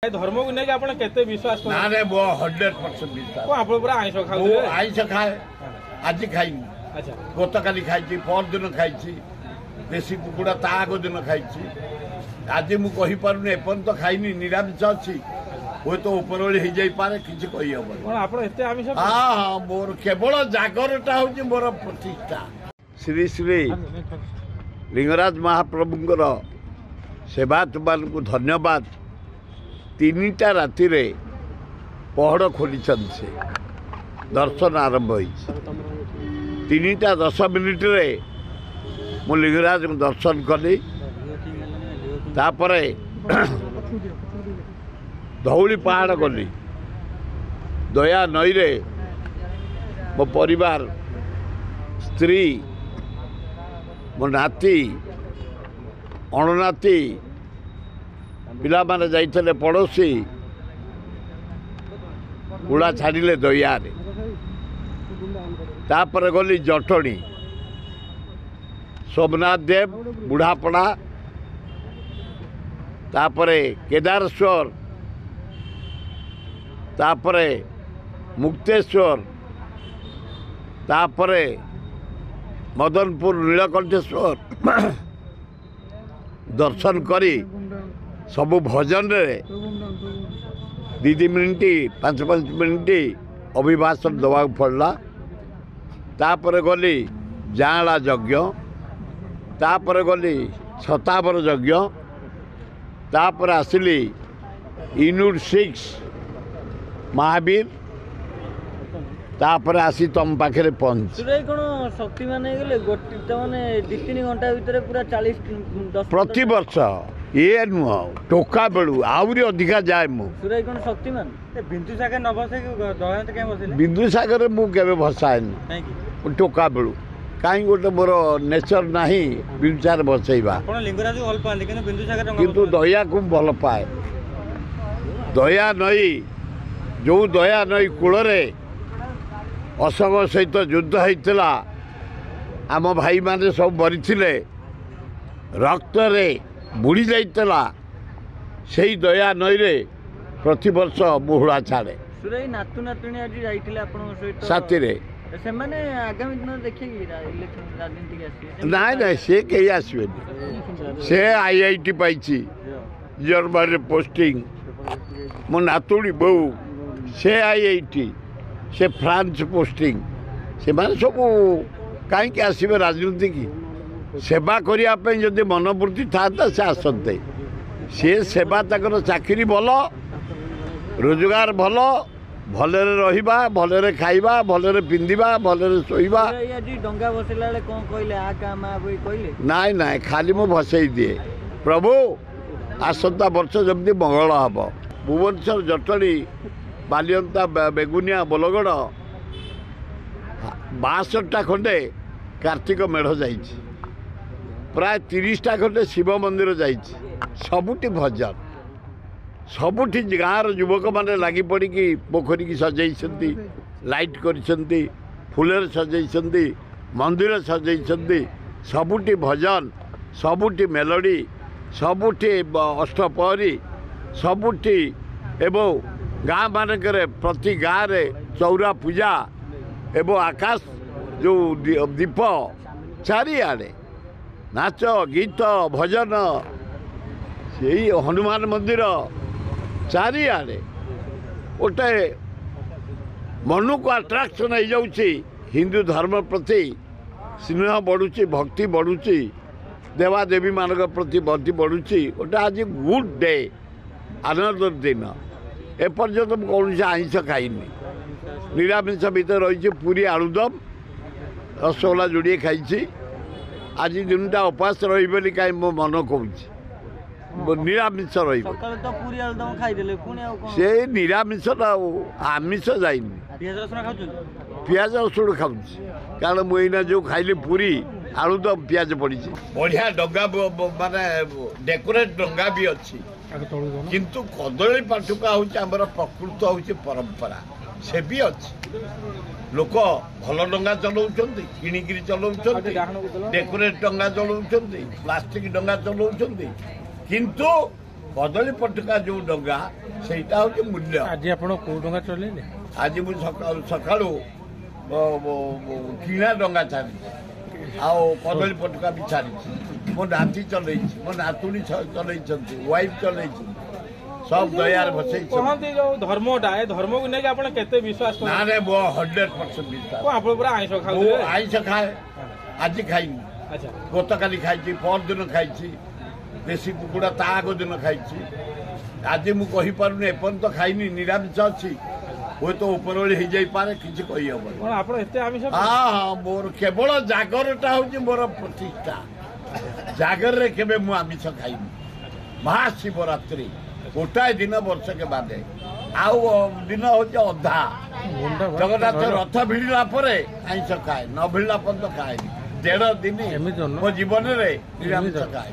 धर्म को नहीं आप विश्वास ना रे वो 100% विश्वास आप आईष खाऊ आईष खाए आज खाई अच्छा गत काली खाई पर दिन खाई देशी कुकुड़ा ता आग दिन खाई आज मुझे पारे एपर्त खाईनी निरामिष अच्छी हुए तो उपरओली हो जाए किसी कही हम हाँ हाँ मोर केवल जागरटा हूँ मोर प्रतिष्ठा श्री श्री लिंगराज महाप्रभुंर सेवात मान को धन्यवाद। 3टा राति पहड़ खोली से दर्शन आरंभ हो 3टा 10 मिनिट मु लिंगराज को दर्शन कली तापरे धौली पहाड़ गली दया नई रे मो परिवार स्त्री मो नाती अणनाती पिला माने जाइतले पड़ोसी गुड़ा छाड़िले दयारे तापर गली जटणी सोमनाथ देव बुढ़ापड़ा तापरे केदारेश्वर तापरे मुक्तेश्वर तापरे मदनपुर नीलकंठेश्वर दर्शन करी सबु भजन रे 2 मिनिट 5 मिनिट अभिभाषण दवा पड़ला तापर गली जाँला यज्ञ तापर गली छतावर यज्ञ तापर आसिली यूनिट 6 महावीर तापर आसी तुम पाखे पहुंच कौन शक्ति माने गले माने 2-3 घंटा भीतर पूरा 40 प्रति वर्ष ये नुह टोका बेलू आहरी अधिका जाए मुझे कौन शक्तिमान बिंदुसागर न बसे दयानंद क्या बसे बिंदुसागर मुझे भसाए टोका बेलू कहीं गोटे मोर नेचर ना बिंदुसागर बसैबा लिंगराज भल पाते बिंदुसागर किंतु दया को भल पाए दया नई जो दया नई कूल अशोक सहित युद्ध होता आम भाई माने सब मरी रक्त रे बुड़ी जाइतला से दया नई रे प्रति वर्ष मुहुड़ा छाड़े नातु नातुणी आज जाइथिले आपन सहित साथी रे से माने आगामी दिन देखिए इलेक्शन राजनीति आसी ना ना से कहीं आसबेनि से आईआईटी पाई जर्मन रे पोस्टिंग मो नातुणी बो से आईआईटी से फ्रांस पोस्टिंग से माने सब कहीं आसबे राजनीति की सेवा करने जदि मनोवृत्ति था से आसते सी सेवा तक चाकरी भल रोजगार भल भले रहिबा भले खाइबा भले पिंधिबा भले शोइबा डंगा बसला कौन कहले आ का मा बई कहले नाई नाई खाली मो भसई दिए प्रभु आसंता वर्ष जमती मंगल हम भुवनेश्वर जटणी बालियंता बेगुनिया बोलगड़ 62टा खंडे कार्तिक मेढ़ जाइए प्राय 30टा खंडे शिव मंदिर जाइए सबुठी भजन सबुठी गाँव युवक मैंने लगी पड़ी पोखरी की सजाई लाइट कर फूलर सजाई मंदिर सजाई सबुठी भजन सबुठी मेलोडी सबुठी अष्टपहरी सबुठी एवं गाँ मानक प्रति गाँव चौरा पूजा एवं आकाश जो दीप चारिआडे नाच गीत भजन से हनुमान मंदिर चारिआडे गोटे मन को आट्राक्शन हो जाऊँगी हिंदू धर्म प्रति स्नेह बढ़ुची भक्ति बढ़ुची देवादेवी मानक प्रति भक्ति बढ़ुची गोटे आज गुड डे आनंद दिन एपर्यंत कौन आइष खाइनी निरामिष भितर रही पूरी आलुदम रसगोला जोड़े खाई आज दिनटा उपास रही कहीं मो मन कौन निरामिष रही से निरामिष आमिष जाइनी पियाज रसुण खाऊ कारण मुझे जो खाइली पूरी आलुदम पियाज पड़ी बढ़िया डंगा माने डेकोरेट डंगा भी अच्छी किंतु कदली पाटुका हूँ प्रकृत हूँ परंपरा से भी अच्छी लोक भल डंगा चलाउछन्ति किणिकी चलाउछन्ति डेकोरेट डंगा चलाउछन्ति प्लास्टिक डंगा चलाउछन्ति किंतु କଦଳୀ ପଟକା ଯୋଉ ଡଙ୍ଗା ସେଇଟା ହଉଛି ମୂଲ୍ୟ। ଆଜି ଆପଣ କୋଉ ଟଙ୍କା ଚଲେଇଲେ? ଆଜି ମୁଁ ସକାଳୁ କିଣା ଡଙ୍ଗା ଛାଡ଼ିଛି ଆଉ କଦଳୀ ପଟକା ବି ଛାଡ଼ିଛି। ମୋ ନାତି ଚଲେଇଛି, ମୋ ନାତୁଣୀ ଚଲେଇଛନ୍ତି, ୱାଇଫ୍ ଚଲେଇଛନ୍ତି, ସବୁ ଦୟାରେ ବସେଇଛନ୍ତି। କହନ୍ତି ଯୋଉ ଧର୍ମଟା ଏ ଧର୍ମକୁ ନେଇକି ଆପଣ କେତେ ବିଶ୍ୱାସ ନା କରନ୍ତି? ରେ ମୋ 100% ବିଶ୍ୱାସ। ଆପଣ ପୁରା ଆଇଁଷ ମୁଁ ଖାଉଥିଲେ? ଆଇଁଷ ଖାଏ, ଆଜି ଖାଇନି। ଆଚ୍ଛା, ଗତକାଲି ଖାଇଛି, ପରଦିନ ଖାଇଛି, ଦେଶୀ କୁକୁଡ଼ା ତା ଆଗ ଦିନ ଖାଇଛି। ଆଜି ମୁଁ କହିପାରୁନି, ଏପର୍ଯ୍ୟନ୍ତ ଖାଇନି, ନିରାମିଷ ଅଛି। ହୁଏତ ଉପରଓଳି ହେଇଯାଇପାରେ, କିଛି କହିହବନି। କଣ ଆପଣ ଏତେ ଆମିଷ? ହଁ, ମୋର କେବଳ ଜାଗରଟା ହଉଛି ମୋର ପ୍ରତିଷ୍ଠା। ଜାଗରରେ କେବେ ମୁଁ ଆମିଷ ଖାଇନି। ମହାଶିବରାତ୍ରି ଗୋଟାଏ ଦିନ ବର୍ଷକେ ବାଦେ, ଆଉ ଦିନ ହଉଛି ଅଧା। ଜଗନ୍ନାଥ ରଥ ଭିଡ଼ିଲା ପରେ ଆଇଁଷ ଖାଏ, ନ ଭିଡ଼ିଲା ପର୍ଯ୍ୟନ୍ତ ଖାଏନି। 1.5 ଦିନ ମୋ ଜୀବନରେ ନିରାମିଷ ଖାଏ।